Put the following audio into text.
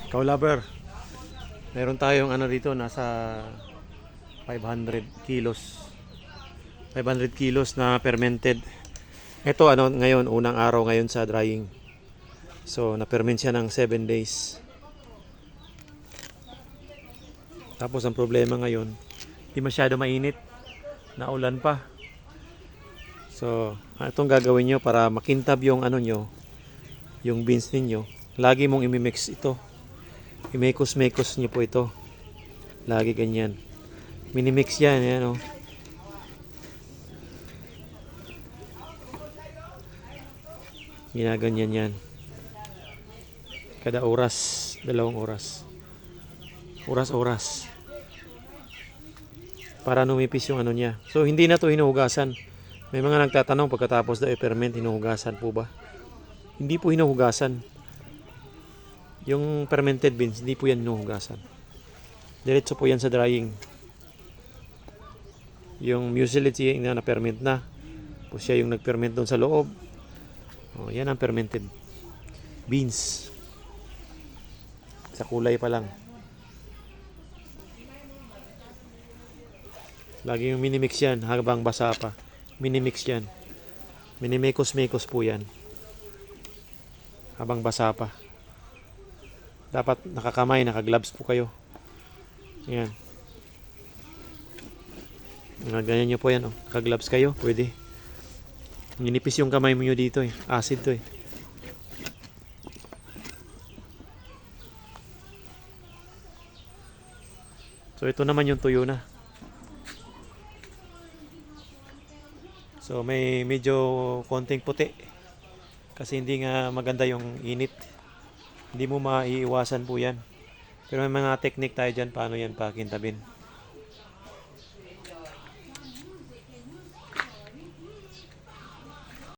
Kaulaber, meron tayong ano dito, nasa 500 kilos. 500 kilos na fermented. Ito ano ngayon, unang araw ngayon sa drying. So, na-ferment siya ng 7 days. Tapos ang problema ngayon, di masyado mainit. Naulan pa. So, itong gagawin nyo para makintab yung ano nyo, yung beans ninyo. Lagi mong imimix ito. I-mekos-mekos nyo po ito. Lagi ganyan. Minimix yan, yan o. Ginaganyan yan. Kada oras, 2 oras. Oras-oras. Para numipis yung ano niya. So, hindi na to hinuhugasan. May mga nagtatanong pagkatapos daw i-ferment, hinuhugasan po ba? Hindi po hinuhugasan. Yung fermented beans, hindi po yan hinuhugasan. Diretso po yan sa drying. Yung muesli na na-ferment na. Po siya yung nag-ferment doon sa loob. O, yan ang fermented beans. Sa kulay pa lang. Lagi yung minimix yan habang basa pa. Minimix yan. Minimekos-mekos po yan. Habang basa pa. Dapat nakakamay, nakagloves po kayo. Yan. Ganyan nyo po yan. Oh. Nakagloves kayo, pwede. Ninipis yung kamay mo nyo dito eh. Acid to eh. So ito naman yung tuyo na. So may medyo konting puti. Kasi hindi nga maganda yung init. Hindi mo maiiwasan po yan. Pero may mga technique tayo dyan paano yan pakintabin.